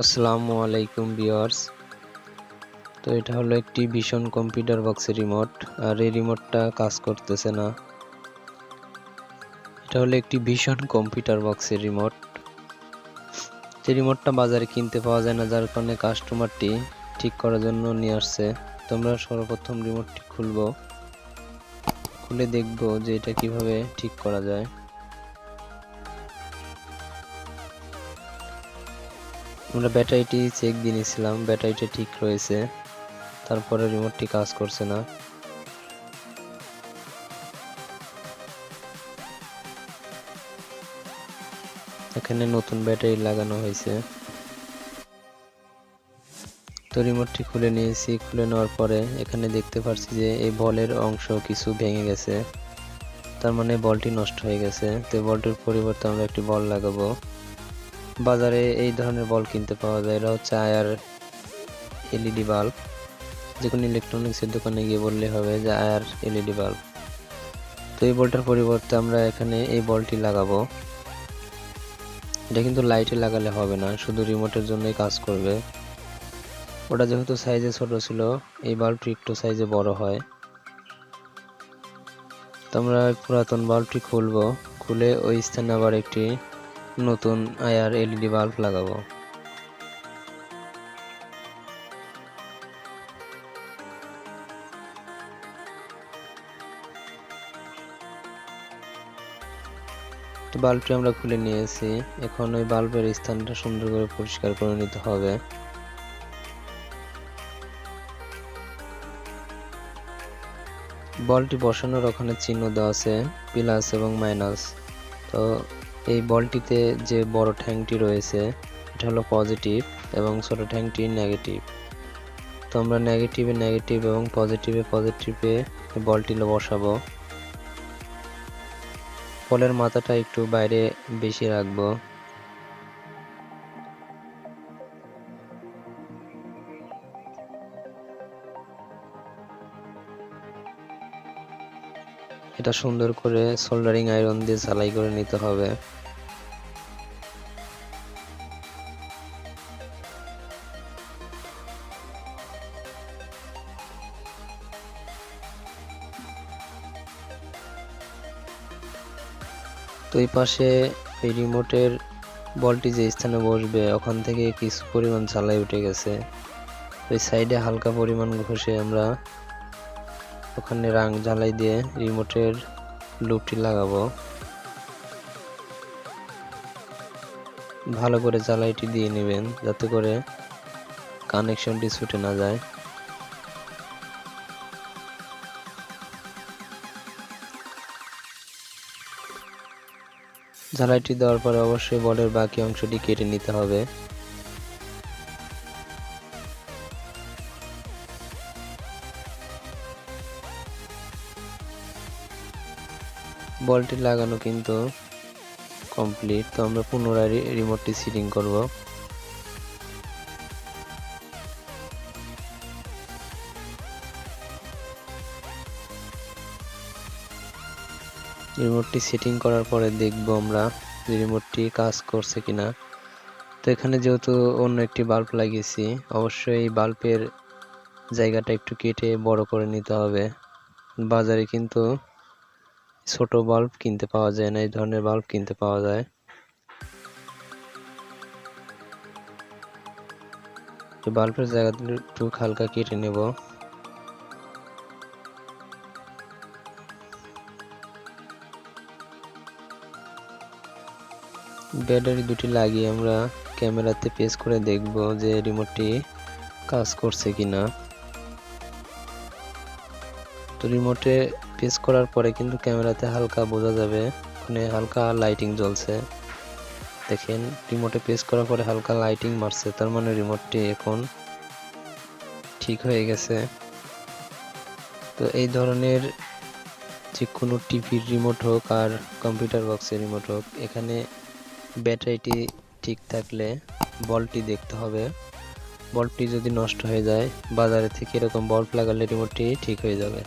আসসালামু আলাইকুম ভিউয়ার্স। তো এটা হলো একটি ভীষণ কম্পিউটার বক্সের রিমোট, আর এই রিমোটটা কাজ করতেছে না। এটা হলো একটি ভীষণ কম্পিউটার বক্সের রিমোট। যে রিমোটটা বাজারে কিনতে পাওয়া যায় না, যার কারণে কাস্টমারটি ঠিক করার জন্য নিয়ে আসছে। তোমরা সর্বপ্রথম রিমোটটি খুলে দেখবো যে এটা কিভাবে ঠিক করা যায়। আমরা ব্যাটারিটি চেক দিয়ে নিয়েছিলাম, ব্যাটারিটা ঠিক রয়েছে, তারপরে রিমোটটি কাজ করছে না। এখানে নতুন ব্যাটারি লাগানো হয়েছে। তো রিমোটটি খুলে নিয়েছি। খুলে নেওয়ার পরে এখানে দেখতে পাচ্ছি যে এই বলের অংশ কিছু ভেঙে গেছে, তার মানে বলটি নষ্ট হয়ে গেছে। তো বলটির পরিবর্তে আমরা একটি বল লাগাবো। বাজারে এই ধরনের বল কিনতে পাওয়া যায়, এটা হচ্ছে আয়ার এলইডি বাল্ব। যে কোনো ইলেকট্রনিক্সের দোকানে গিয়ে বললে হবে যে আয়ার এলইডি বাল্ব। তো এই বলটার পরিবর্তে আমরা এখানে এই বলটি লাগাবো। এটা কিন্তু লাইটে লাগালে হবে না, শুধু রিমোটের জন্যই কাজ করবে। ওটা যেহেতু সাইজে ছোট ছিল, এই বাল্বটি একটু সাইজে বড় হয়। তো আমরা পুরাতন বাল্বটি খুলবো, খুলে ওই স্থানে আবার একটি নতুন আয়ার এলইডি বাল্ব লাগাবো। তো বাল্বটি আমরা খুলে নিয়েছি। এখন ওই বাল্বের স্থানটা সুন্দর করে পরিষ্কার করে নিতে হবে। বলটি বসানোর ওখানে চিহ্ন দেওয়া আছে, প্লাস এবং মাইনাস। তো এই বলটিতে যে বড় ট্যাঙ্কটি রয়েছে এটা হলো পজিটিভ এবং ছোট ট্যাঙ্কটি নেগেটিভ। তো আমরা নেগেটিভে নেগেটিভ এবং পজিটিভে বলটি বসাবো। বলের মাথাটা একটু বাইরে বেশি রাখবো। এটা সুন্দর করে সোল্ডারিং আয়রন দিয়ে ঝালাই করে নিতে হবে। তো এই পাশে এই রিমোটের বলটি যে স্থানে বসবে ওখান থেকে কিছু পরিমাণ ঝালাই উঠে গেছে। ওই সাইডে হালকা পরিমাণ ঘষে আমরা ওখানে রাং ঝালাই দিয়ে রিমোটের লুপটি লাগাবো। ভালো করে ঝালাইটি দিয়ে নেবেন যাতে করে কানেকশনটি ছুটে না যায়। ঝালাইটি দেওয়ার পরে অবশ্যই বলের বাকি অংশটি কেটে নিতে হবে। বলটি লাগানো কিন্তু কমপ্লিট। তো আমরা পুনরায় রিমোটটি সেটিং করব। রিমোটটি সেটিং করার পরে দেখব আমরা যে রিমোটটি কাজ করছে কিনা। তো এখানে যেহেতু অন্য একটি বাল্ব লাগিয়েছি, অবশ্যই এই বাল্বের জায়গাটা একটু কেটে বড় করে নিতে হবে। বাজারে কিন্তু ছোট বাল্ব কিনতে পাওয়া যায় না, এই ধরনের বাল্ব কিনতে পাওয়া যায়। তো বাল্বের জায়গাটা একটু হালকা কেটে নেব। ব্যাটারি দুটি লাগিয়ে আমরা ক্যামেরাতে পেস্ট করে দেখব যে রিমোটটি কাজ করছে কিনা। তো রিমোটে পেস্ট করার পরে কিন্তু ক্যামেরাতে হালকা বোঝা যাবে, ওখানে হালকা লাইটিং জ্বলছে। দেখেন রিমোটে পেস্ট করার পরে হালকা লাইটিং মারছে, তার মানে রিমোটটি এখন ঠিক হয়ে গেছে। তো এই ধরনের যে কোনো টিভির রিমোট হোক আর কম্পিউটার বক্সের রিমোট হোক, এখানে ব্যাটারিটি ঠিক থাকলে বলটি দেখতে হবে। বলটি যদি নষ্ট হয়ে যায়, বাজারে থেকে এরকম বল্ব লাগালে রিমোটটি ঠিক হয়ে যাবে।